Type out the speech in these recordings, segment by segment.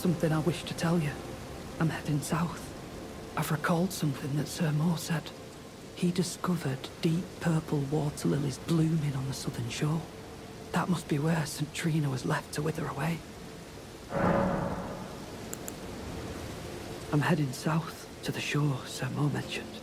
something I wish to tell you. I'm heading south. I've recalled something that Sir Moore said. He discovered deep purple water lilies blooming on the southern shore. That must be where St. Trina was left to wither away. I'm heading south to the shore Sir Moore mentioned.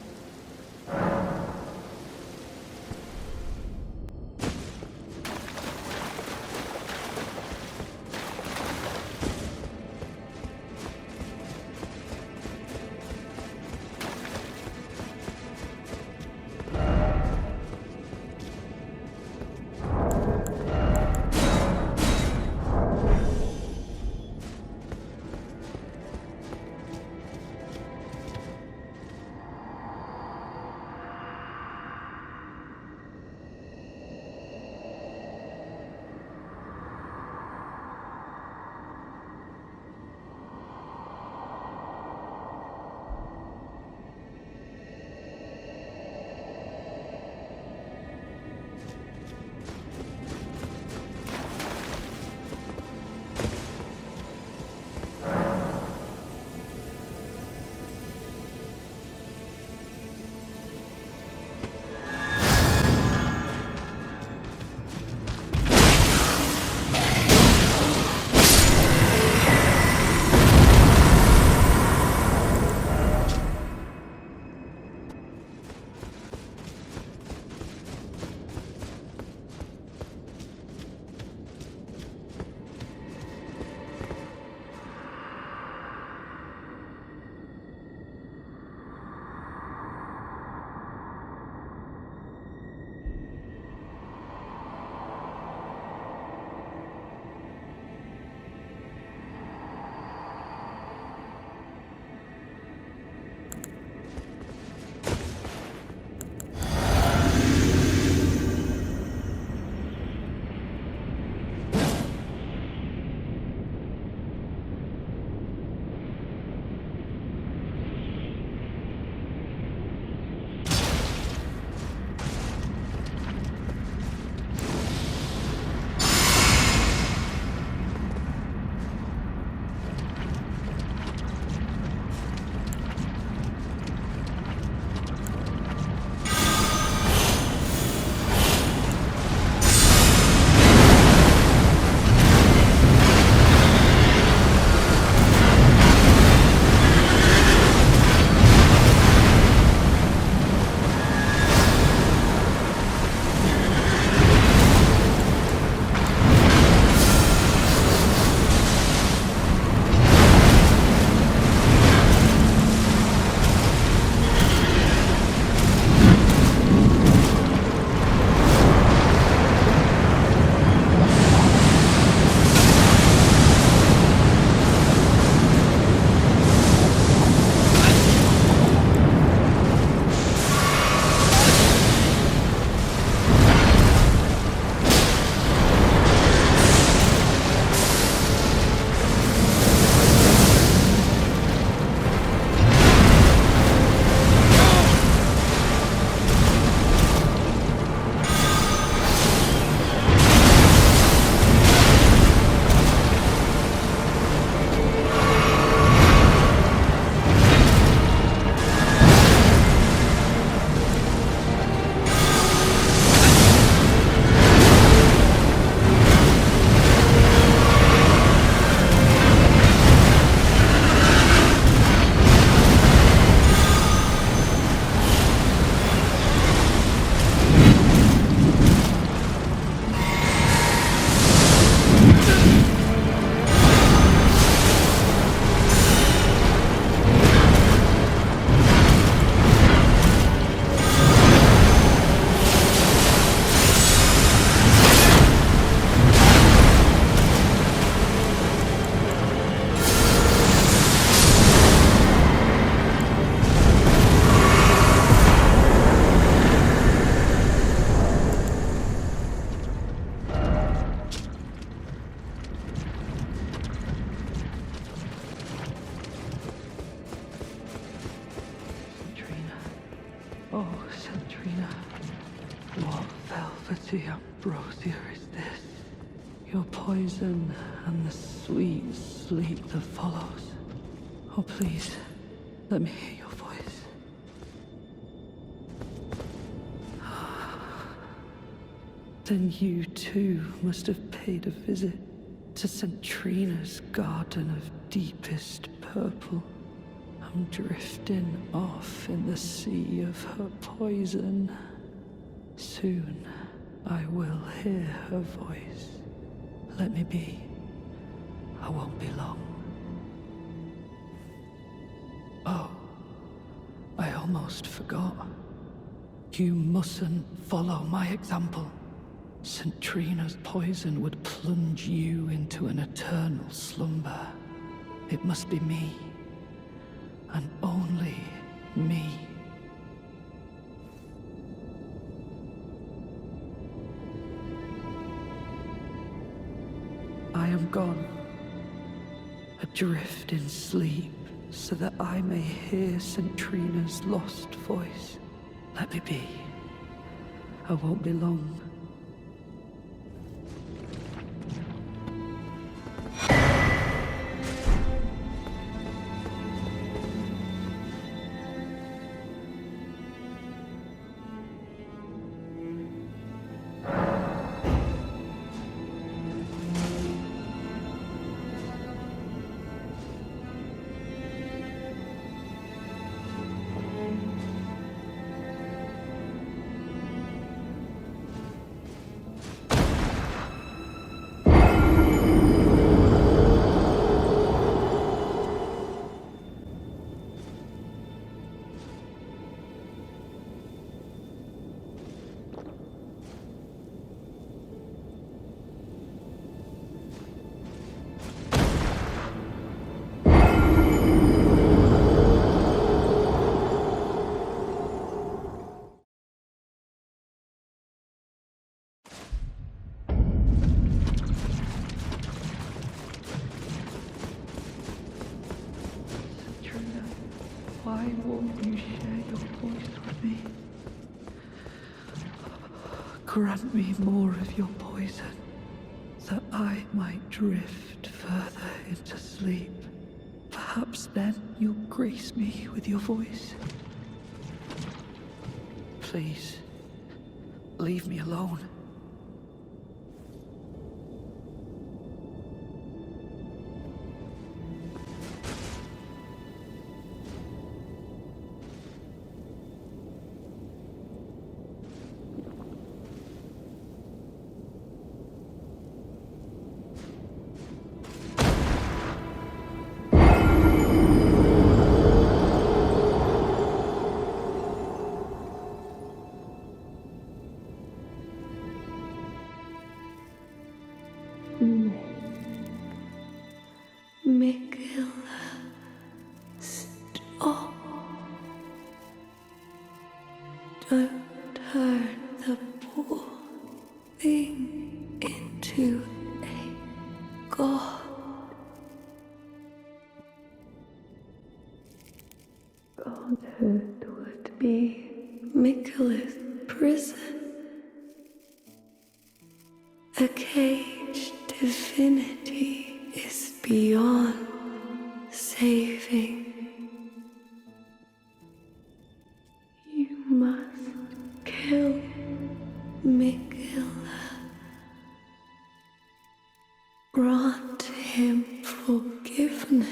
Oh, Centrina, what velvety ambrosia is this? your poison and the sweet sleep that follows. Oh, please, let me hear your voice. Then you too must have paid a visit to Centrina's garden of deepest purple. I'm drifting off in the sea of her poison. Soon I will hear her voice. Let me be. I won't be long. Oh, I almost forgot. You mustn't follow my example. Centrina's poison would plunge you into an eternal slumber. It must be me, and only me. I am gone, adrift in sleep, so that I may hear Centrina's lost voice. Let me be. I won't be long. Why won't you share your voice with me? Grant me more of your poison, that I might drift further into sleep. Perhaps then you'll grace me with your voice. Please, leave me alone. Mikkel, stop. Don't turn the poor thing into a god. Godhood would be Mikkel's prison. A caged divinity is beyond saving. You must kill Mikkel. Grant him forgiveness.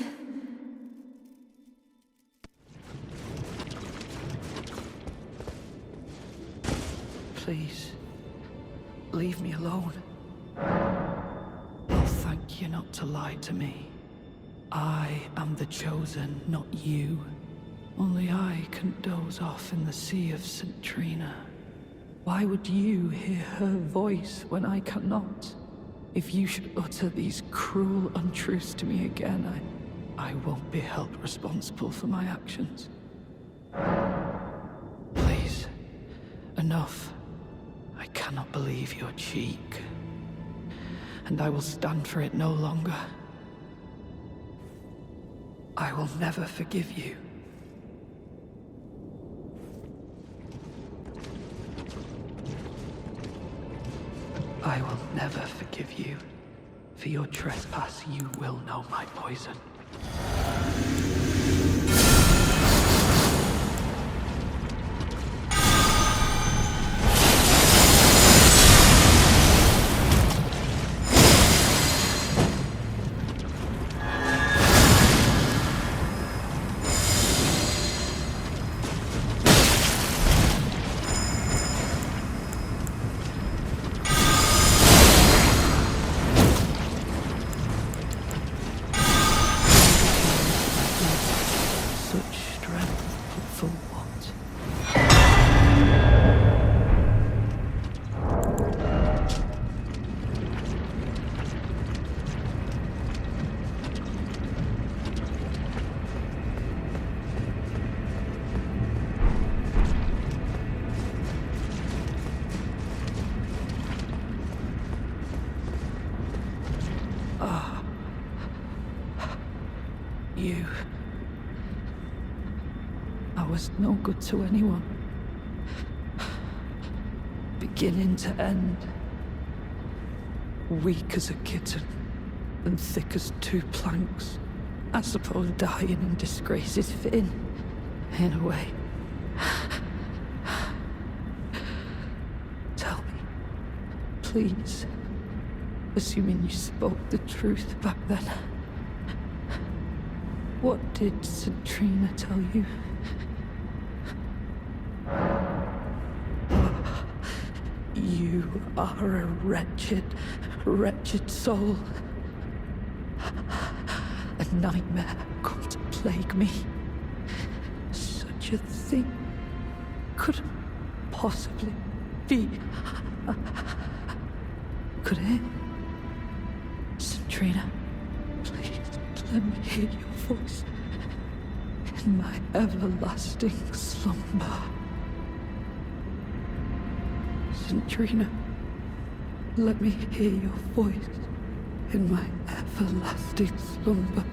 Please, leave me alone. I'll thank you not to lie to me. I am the chosen, not you. Only I can doze off in the sea of Centrina. Why would you hear her voice when I cannot? If you should utter these cruel untruths to me again, I won't be held responsible for my actions. Please, enough. I cannot believe your cheek, and I will stand for it no longer. I will never forgive you. I will never forgive you. For your trespass, you will know my poison. Such strength, but for what? You. I was no good to anyone. Beginning to end. Weak as a kitten, and thick as two planks. I suppose dying in disgrace is fitting, in a way. Tell me, please, assuming you spoke the truth back then. What did Centrina tell you? You are a wretched, wretched soul. A nightmare come to plague me. Such a thing couldn't possibly be. Could it? Centrina, please let me hear your voice in my everlasting slumber. Centrina, let me hear your voice in my everlasting slumber.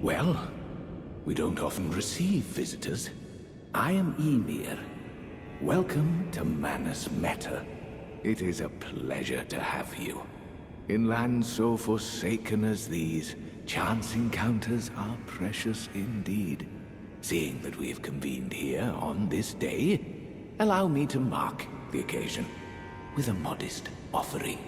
Well, we don't often receive visitors. I am Ymir. Welcome to Manus Meta. It is a pleasure to have you. In lands so forsaken as these, chance encounters are precious indeed. Seeing that we have convened here on this day, allow me to mark the occasion with a modest offering.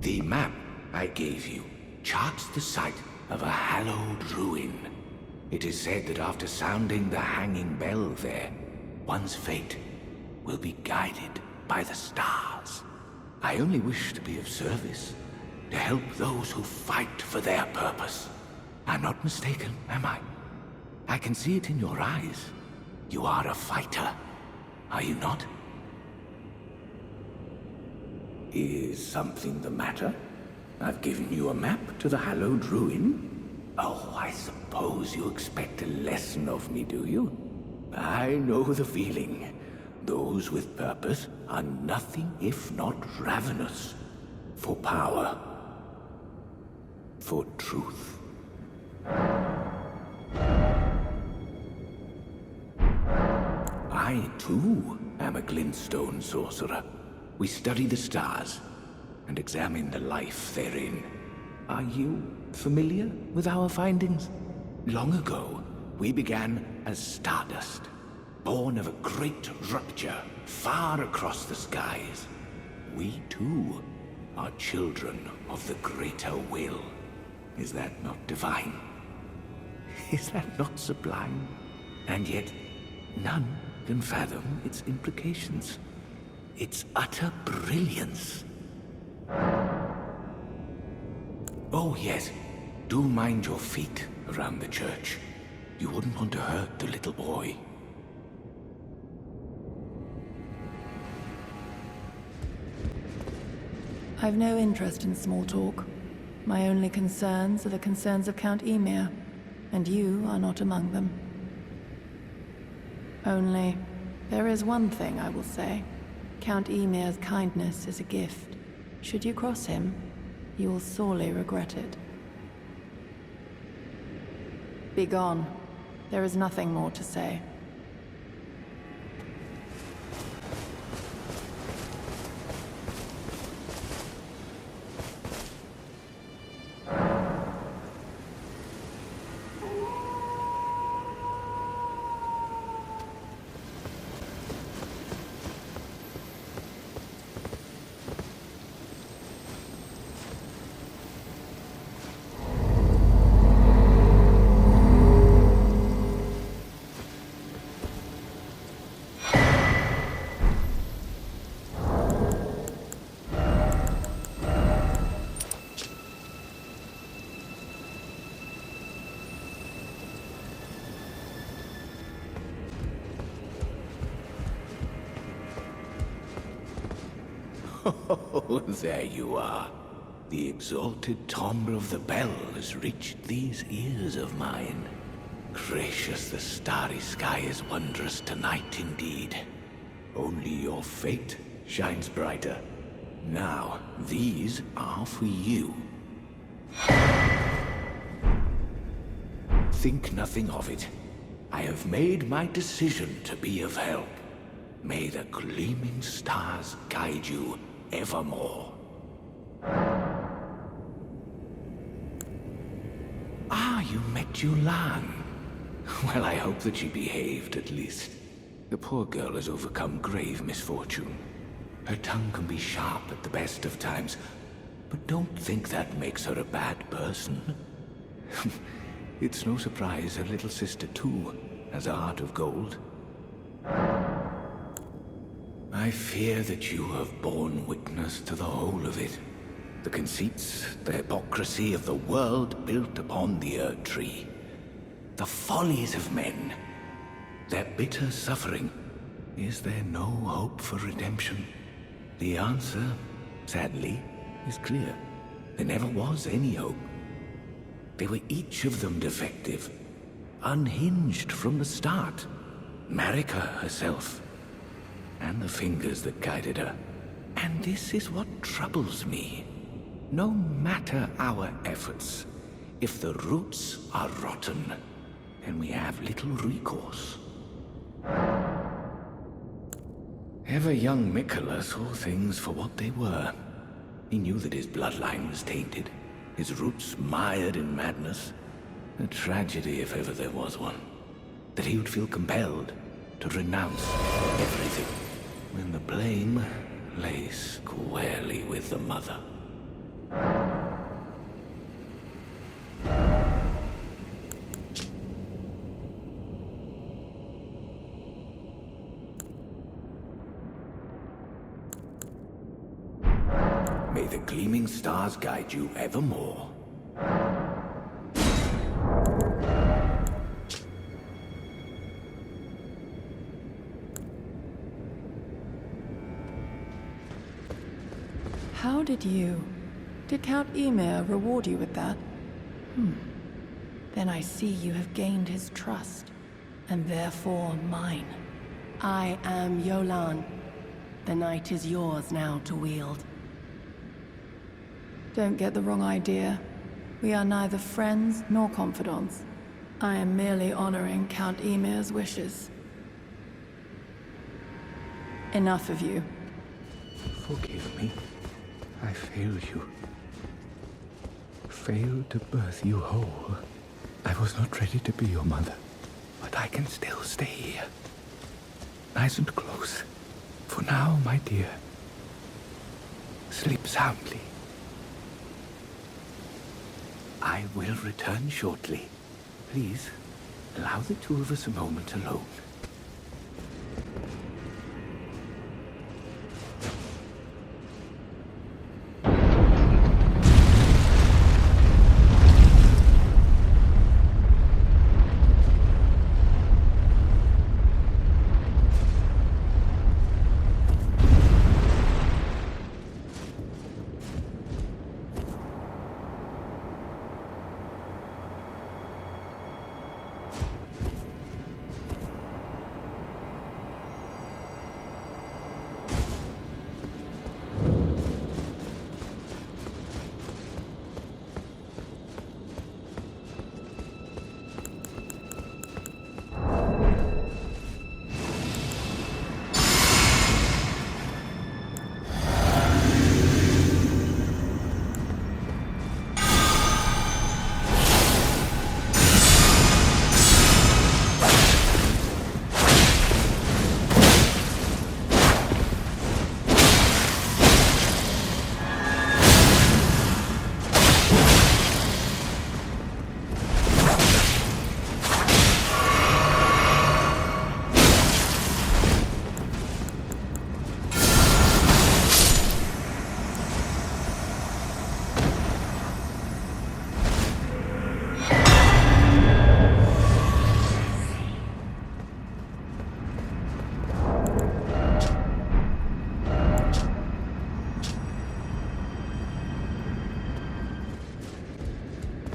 The map I gave you charts the site of a hallowed ruin. It is said that after sounding the hanging bell there, one's fate will be guided by the stars. I only wish to be of service, to help those who fight for their purpose. I'm not mistaken, am I? I can see it in your eyes. You are a fighter, are you not? Is something the matter? I've given you a map to the hallowed ruin. Oh, I suppose you expect a lesson of me, do you? I know the feeling. Those with purpose are nothing if not ravenous. For power. For truth. I, too, am a glintstone sorcerer. We study the stars and examine the life therein. Are you familiar with our findings? Long ago, we began as stardust. born of a great rupture far across the skies. We too are children of the greater will. Is that not divine? Is that not sublime? And yet, none can fathom its implications. Its utter brilliance. Oh yes, do mind your feet around the church. You wouldn't want to hurt the little boy. I've no interest in small talk. My only concerns are the concerns of Count Emir, and you are not among them. Only, there is one thing I will say. Count Emir's kindness is a gift. Should you cross him, you will sorely regret it. Be gone. There is nothing more to say. Oh, there you are. The exalted timbre of the bell has reached these ears of mine. Gracious, the starry sky is wondrous tonight indeed. Only your fate shines brighter. Now, these are for you. Think nothing of it. I have made my decision to be of help. May the gleaming stars guide you evermore. Ah, you met Yulan. Well, I hope that she behaved at least. The poor girl has overcome grave misfortune. Her tongue can be sharp at the best of times, but don't think that makes her a bad person. It's no surprise her little sister, too, has a heart of gold. I fear that you have borne witness to the whole of it. The conceits, the hypocrisy of the world built upon the Erd Tree. The follies of men. Their bitter suffering. Is there no hope for redemption? The answer, sadly, is clear. There never was any hope. They were each of them defective. Unhinged from the start. Marika herself. And the fingers that guided her. And this is what troubles me. No matter our efforts, if the roots are rotten, then we have little recourse. Ever young Mikola saw things for what they were. He knew that his bloodline was tainted, his roots mired in madness. A tragedy if ever there was one. That he would feel compelled to renounce everything, when the blame lay squarely with the mother. May the gleaming stars guide you evermore. How did Count Emir reward you with that? Then I see you have gained his trust, and therefore mine. I am Yolan. The night is yours now to wield. Don't get the wrong idea. We are neither friends nor confidants. I am merely honoring Count Emir's wishes. Enough of you. Forgive me. I failed you. Failed to birth you whole. I was not ready to be your mother, but I can still stay here. Nice and close. For now, my dear. Sleep soundly. I will return shortly. Please, allow the two of us a moment alone.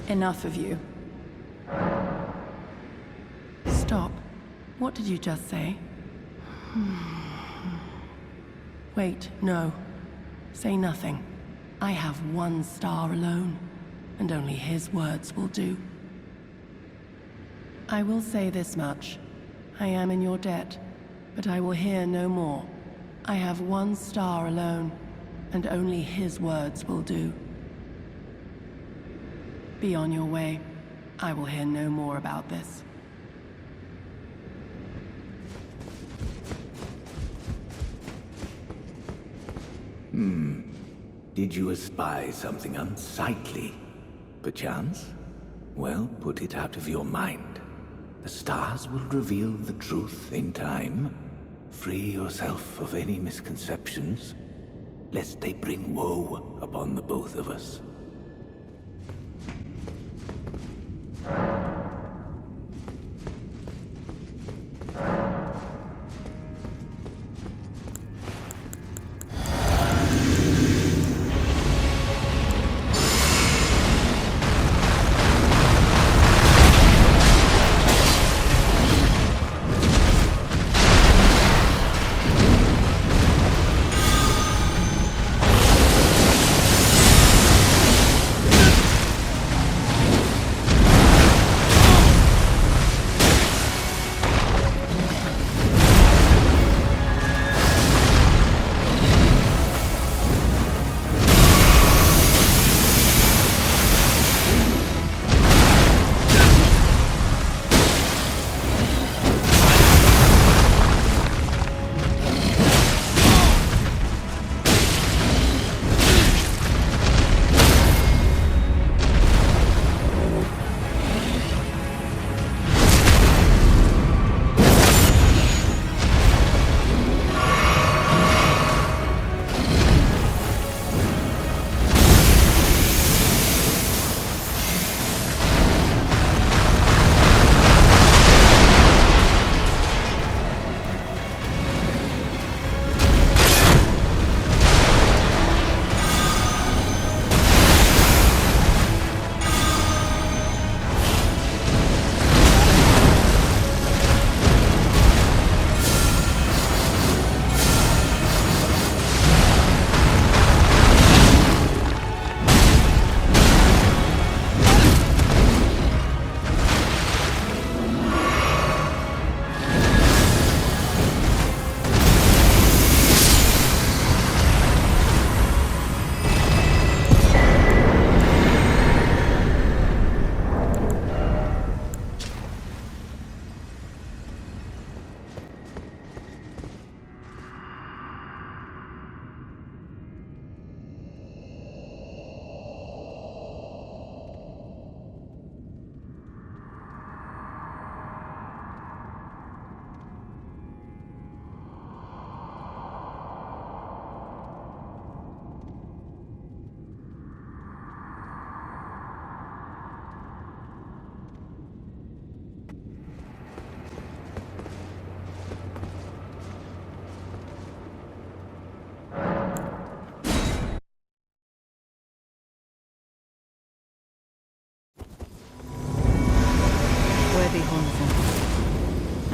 Enough of you. Stop. What did you just say? Wait, no. Say nothing. I have one star alone, and only his words will do. I will say this much. I am in your debt, but I will hear no more. I have one star alone, and only his words will do. Be on your way. I will hear no more about this. Did you espy something unsightly, perchance? Well, put it out of your mind. The stars will reveal the truth in time. Free yourself of any misconceptions, lest they bring woe upon the both of us.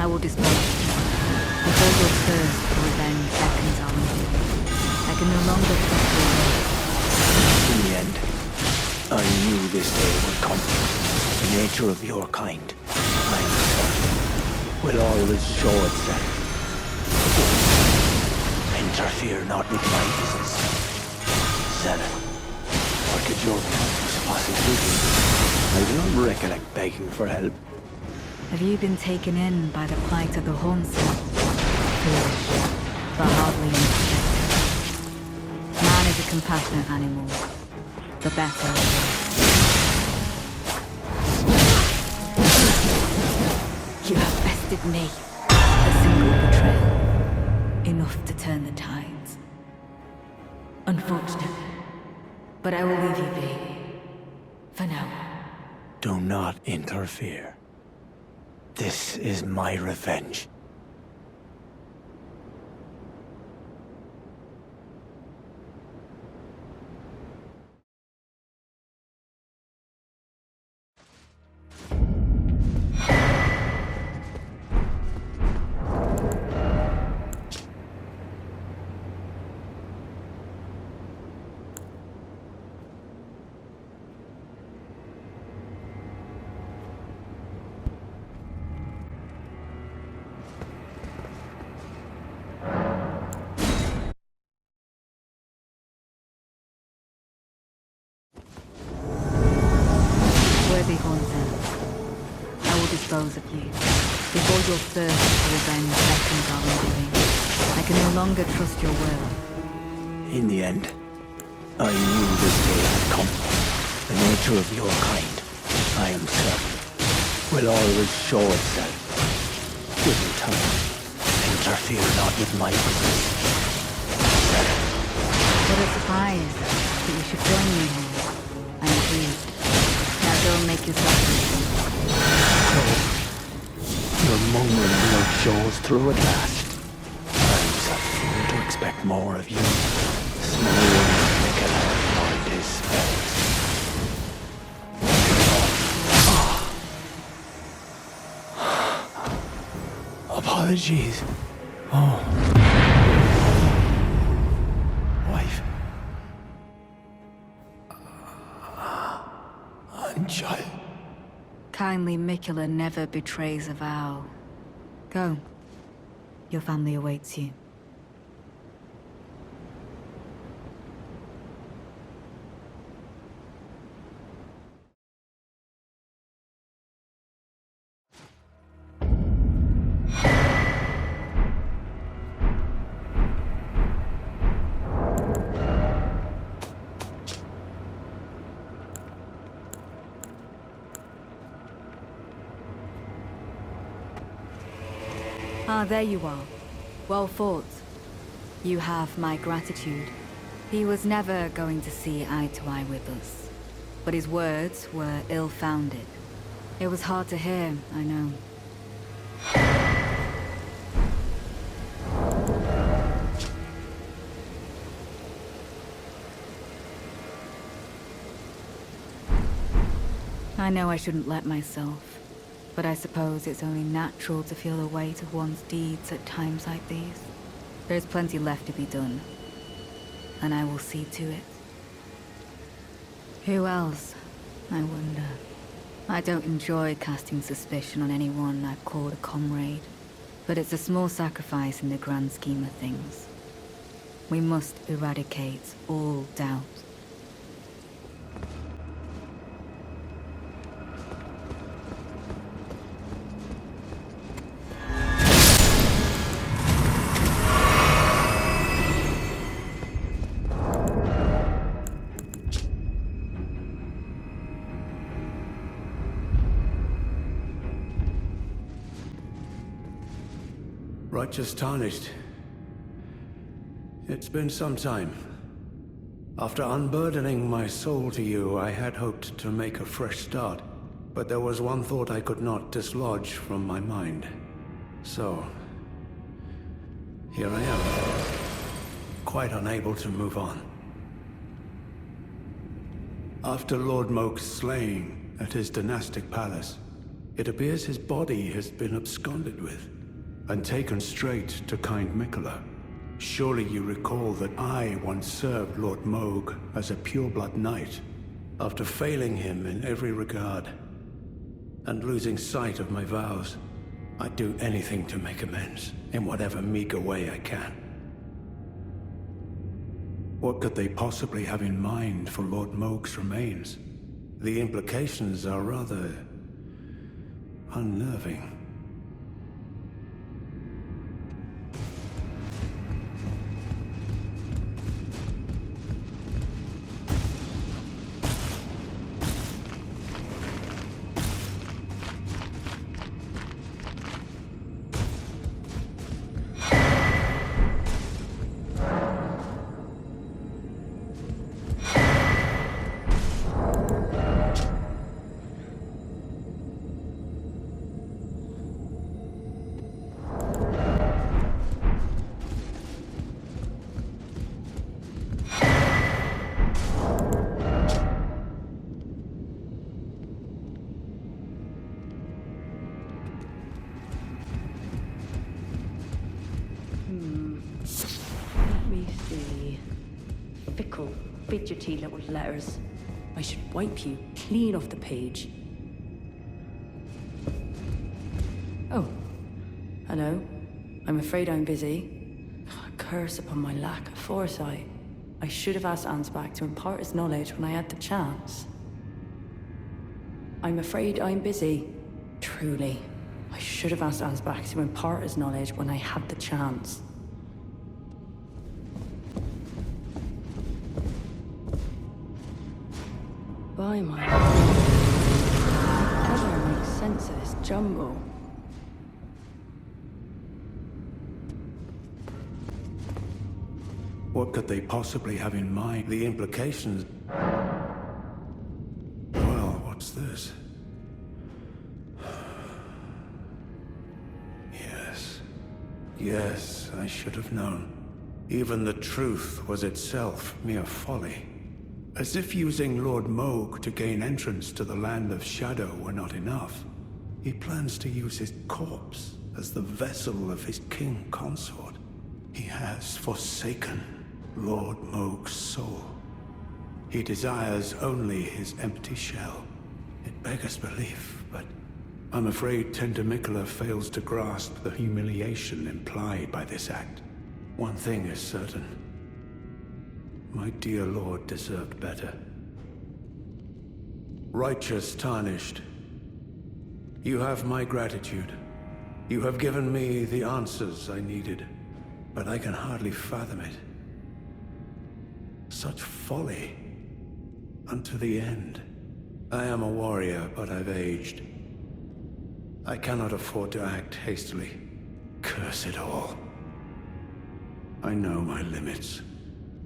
I will dispose of you. Before your thirst for revenge beckons our undoing, I can no longer trust your word. In the end, I knew this day would come. The nature of your kind, I am certain, will always show itself. Interfere not with my business. Senna, what could your purpose possibly be? I do not recollect begging for help. Have you been taken in by the plight of the Hornswoggle? Foolish, but hardly unexpected. Man is a compassionate animal. The better. You have bested me. A single betrayal. Enough to turn the tides. Unfortunate. But I will leave you be. For now. Do not interfere. This is my revenge. Worthy Hornswoggle, I will dispose of you. Before your thirst for revenge beckons our undoing, I can no longer trust your word. In the end, I knew this day would come. The nature of your kind, I am certain, will always show itself. Given time, interfere not with my business. What a surprise that you should join me here. I am pleased. Now go and make yourself easy. Your mongering blood shows through at last. I'm such a fool to expect more of you. Small Nicola learned his spells. Apologies. Oh. Wife. And child. Kindly Miquella never betrays a vow. Go. Your family awaits you. Ah, there you are. Well fought. You have my gratitude. He was never going to see eye to eye with us. But his words were ill-founded. It was hard to hear, I know. I know I shouldn't let myself. But I suppose it's only natural to feel the weight of one's deeds at times like these. There's plenty left to be done. And I will see to it. Who else? I wonder. I don't enjoy casting suspicion on anyone I've called a comrade. But it's a small sacrifice in the grand scheme of things. We must eradicate all doubt. Righteous tarnished. It's been some time. After unburdening my soul to you, I had hoped to make a fresh start. But there was one thought I could not dislodge from my mind. So, here I am. Quite unable to move on. After Lord Moke's slaying at his dynastic palace, it appears his body has been absconded with. and taken straight to kind Mikola. Surely you recall that I once served Lord Moog as a pureblood knight, after failing him in every regard, and losing sight of my vows. I'd do anything to make amends, in whatever meager way I can. What could they possibly have in mind for Lord Moog's remains? The implications are rather unnerving. Let me see. Fickle, fidgety little letters. I should wipe you clean off the page. Oh. Hello. I'm afraid I'm busy. Curse upon my lack of foresight. I should have asked Ansbach to impart his knowledge when I had the chance. I'm afraid I'm busy. Truly. I should have asked Ansbach to impart his knowledge when I had the chance. By my lord, how do I make sense of this jumble? What could they possibly have in mind? The implications... Well, what's this? Yes, I should have known. Even the truth was itself mere folly. As if using Lord Moog to gain entrance to the Land of Shadow were not enough, he plans to use his corpse as the vessel of his king consort. He has forsaken Lord Moog's soul. He desires only his empty shell. It beggars belief, but I'm afraid Tender Mikola fails to grasp the humiliation implied by this act. One thing is certain. My dear lord deserved better. Righteous Tarnished, you have my gratitude. You have given me the answers I needed, but I can hardly fathom it. Such folly. Unto the end. I am a warrior, but I've aged. I cannot afford to act hastily. Curse it all. I know my limits.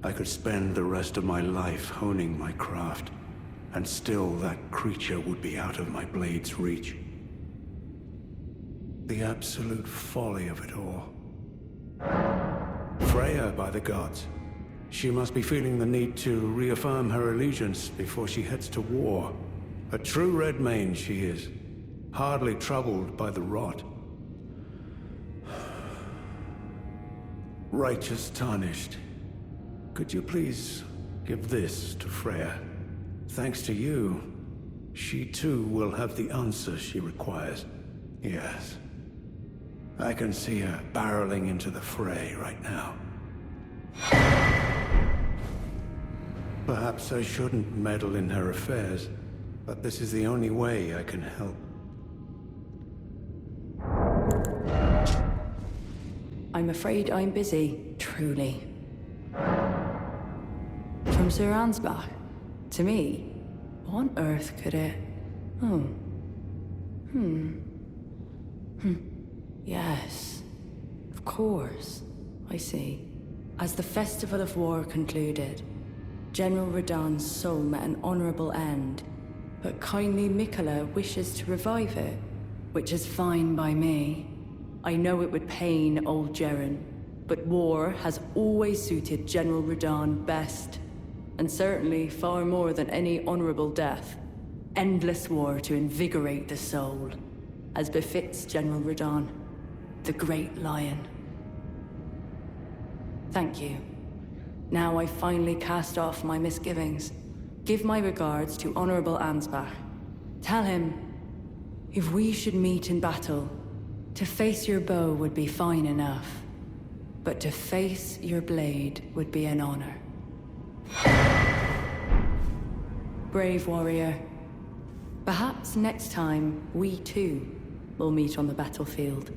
I could spend the rest of my life honing my craft, and still that creature would be out of my blade's reach. The absolute folly of it all. Freya, by the gods. She must be feeling the need to reaffirm her allegiance before she heads to war. A true Redmane she is, hardly troubled by the rot. Righteous Tarnished, could you please give this to Freya? Thanks to you, she too will have the answer she requires. Yes. I can see her barreling into the fray right now. Perhaps I shouldn't meddle in her affairs, but this is the only way I can help. I'm afraid I'm busy, truly. From Sir Ansbach? To me? What on earth could it... Oh. Yes. Of course. I see. As the Festival of War concluded, General Radahn's soul met an honorable end, but kindly Mikola wishes to revive it, which is fine by me. I know it would pain old Jeren, but war has always suited General Radahn best, and certainly far more than any honorable death. Endless war to invigorate the soul, as befits General Radahn. the Great Lion. Thank you. Now I finally cast off my misgivings. Give my regards to Honorable Ansbach. Tell him, if we should meet in battle, to face your bow would be fine enough, but to face your blade would be an honor. Brave warrior. Perhaps next time, we too will meet on the battlefield.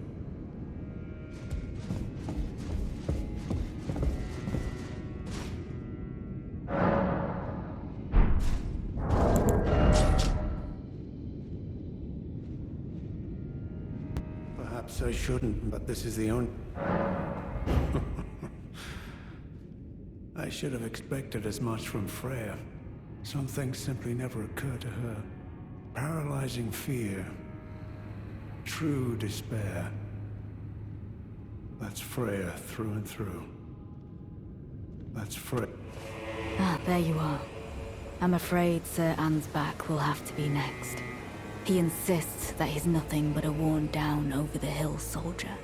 Perhaps I shouldn't, but this is the only... I should have expected as much from Freya. Some things simply never occur to her. Paralyzing fear. True despair. That's Freya through and through. That's Freya. Ah, there you are. I'm afraid Sir Ansbach will have to be next. He insists that he's nothing but a worn-down, over-the-hill soldier.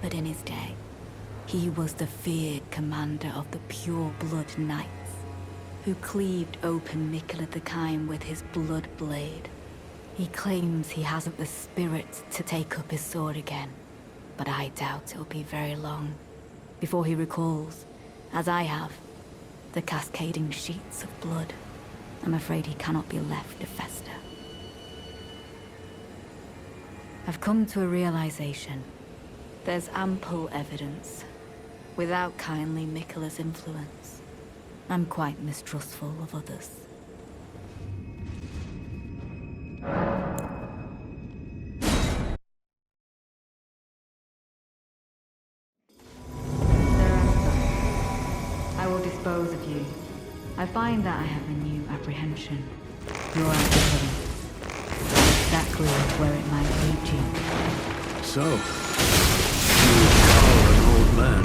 But in his day, he was the feared commander of the pure-blood knights, who cleaved open Mikkel the Kime with his blood blade. He claims he hasn't the spirit to take up his sword again, but I doubt it'll be very long before he recalls, as I have, the cascading sheets of blood. I'm afraid he cannot be left to fester. I've come to a realization. There's ample evidence. Without kindly Mikkela's influence, I'm quite mistrustful of others. I will dispose of you. I find that I have a new apprehension. Your ambivalence. Exactly where it might lead you. So, you are an old man,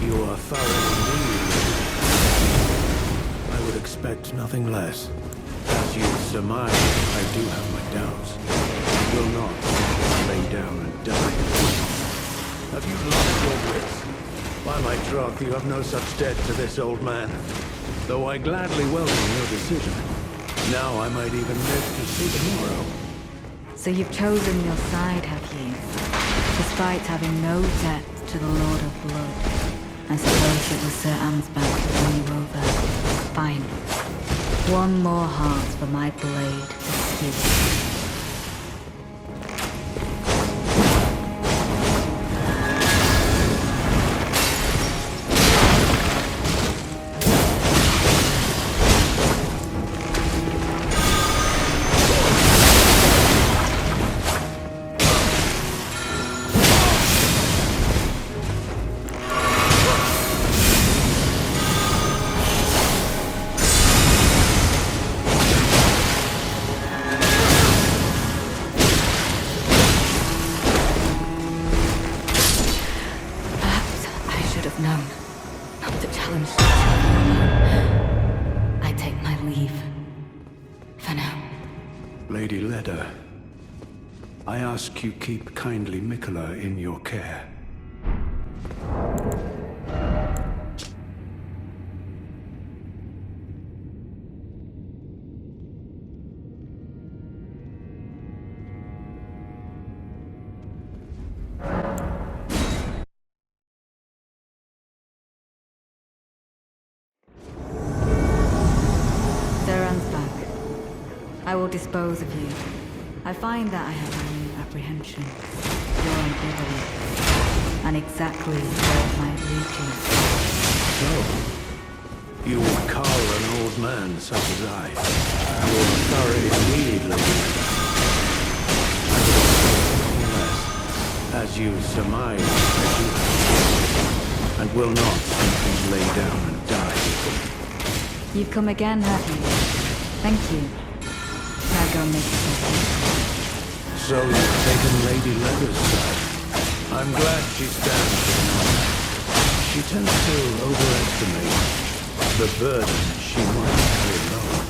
you are thorough indeed. I would expect nothing less. As you surmise, I do have my doubts. You will not lay down and die. Have you lost your wits? By my troth, you have no such debt to this old man. Though I gladly welcome your decision. Now I might even live to see tomorrow. So you've chosen your side, have you? Despite having no debt to the Lord of Blood. I suppose it was Sir Ansbach who won you over. Fine. One more heart for my blade to skew. Lady Leda, I ask you keep kindly Mikkela in your care. I will dispose of you. I find that I have a new apprehension. Your ambivalence. And exactly where it might lead you. So, you would call an old man such as I. You are sorry indeed, Lady Leda. Yes, as you surmise, I do. And will not simply lay down and die. You've come again, have you? Thank you. Now go make yourself. So you've taken Lady Leda's side. I'm glad she stands with me. She tends to overestimate the burden she might carry alone.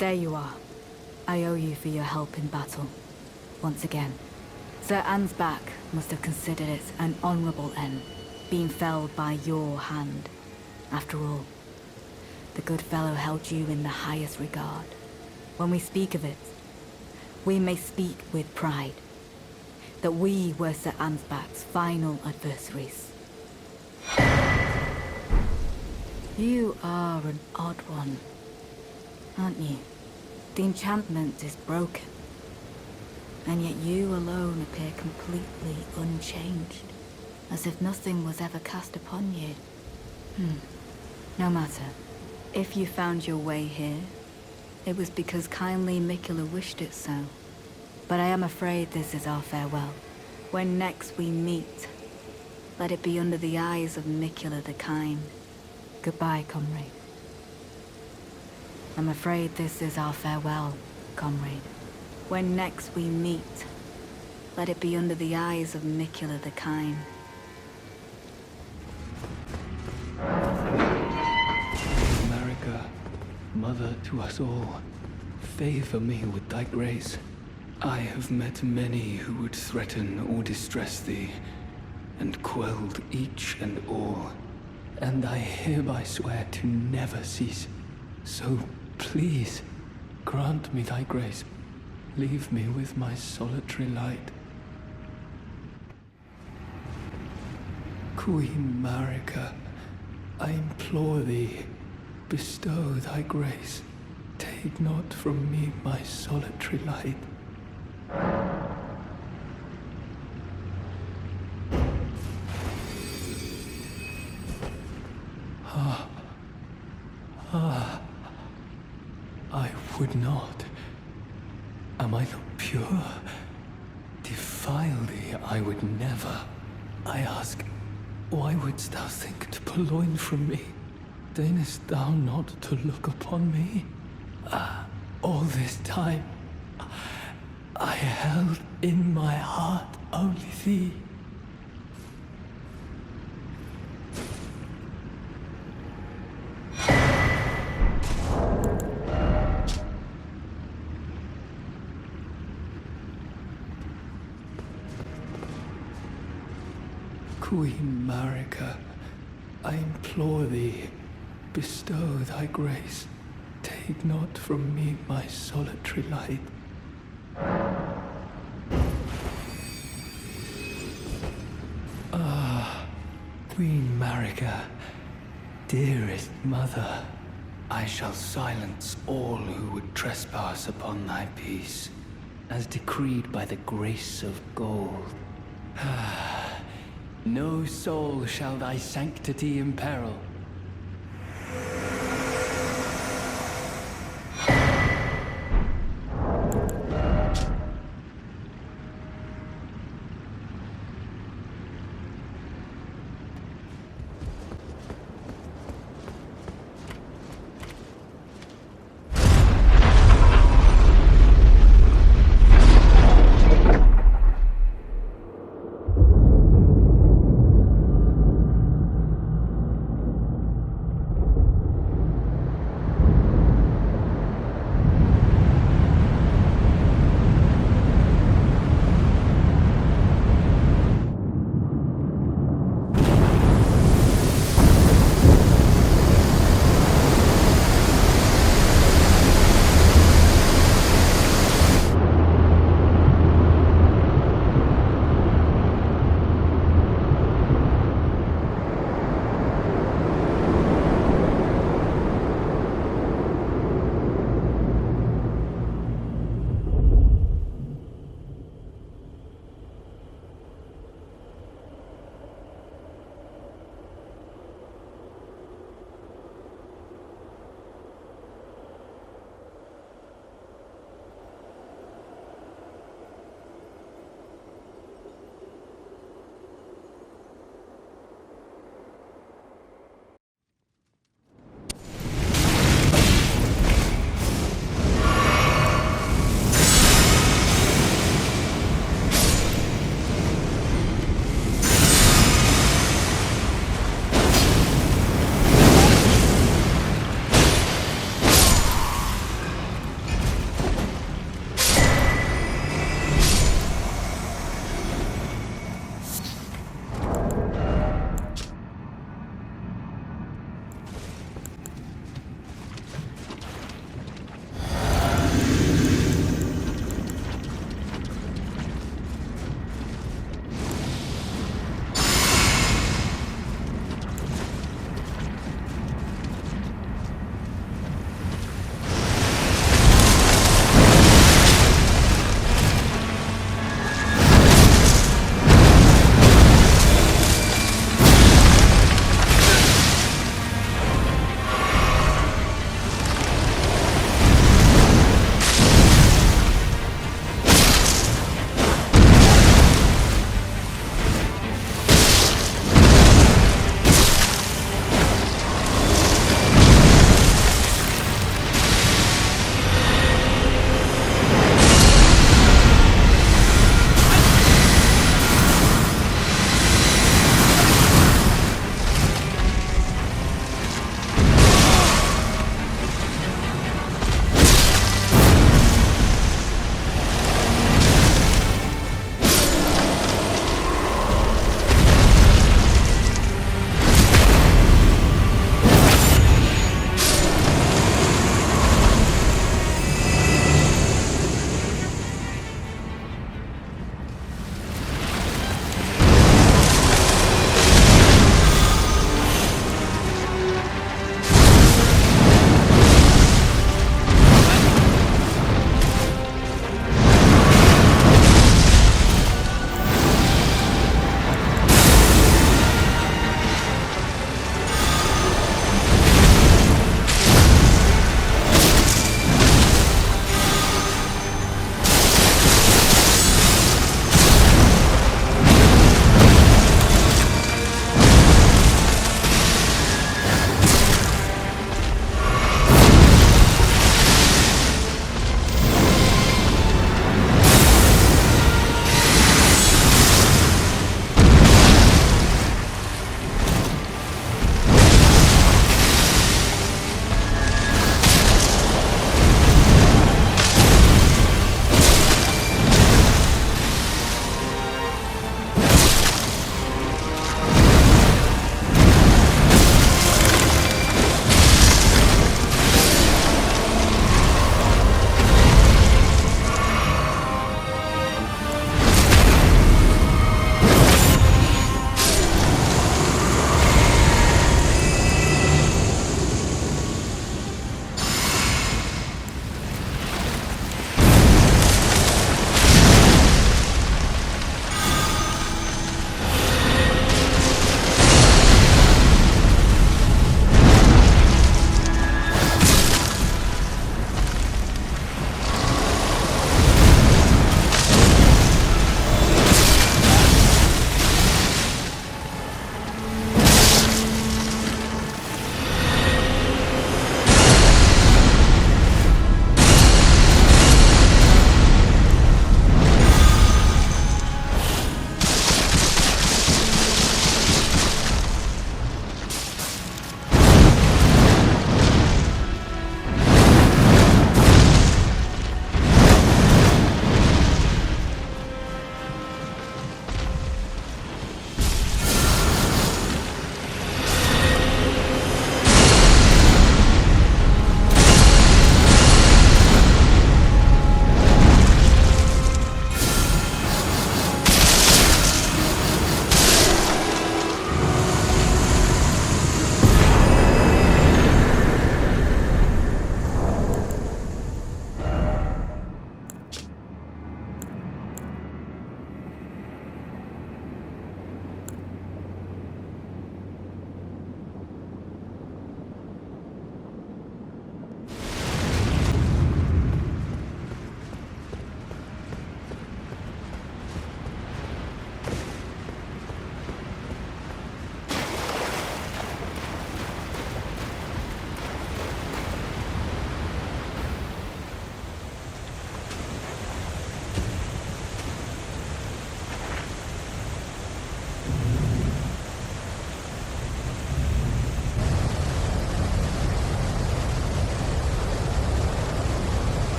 There you are. I owe you for your help in battle. Once again. Sir Ansbach must have considered it an honorable end, being felled by your hand. After all, the good fellow held you in the highest regard. When we speak of it, we may speak with pride that we were Sir Ansbach's final adversaries. You are an odd one, aren't you? The enchantment is broken, and yet you alone appear completely unchanged, as if nothing was ever cast upon you. No matter. If you found your way here, it was because kindly Mikula wished it so. But I am afraid this is our farewell. When next we meet, let it be under the eyes of Mikula the Kind. Goodbye, comrade. I'm afraid this is our farewell, comrade. When next we meet, let it be under the eyes of Mikula the Kind. America, mother to us all, favor me with thy grace. I have met many who would threaten or distress thee, and quelled each and all. And I hereby swear to never cease. So please, grant me thy grace. Leave me with my solitary light. Queen Marika, I implore thee, bestow thy grace. Take not from me my solitary light. I would not. Am I not pure? Defile thee, I would never. I ask, why wouldst thou think to purloin from me? Deignest thou not to look upon me? All this time, I held in my heart only thee. Queen Marika, I implore thee, bestow thy grace. Take not from me my solitary light. Queen Marika, dearest mother, I shall silence all who would trespass upon thy peace, as decreed by the grace of gold. No soul shall thy sanctity imperil.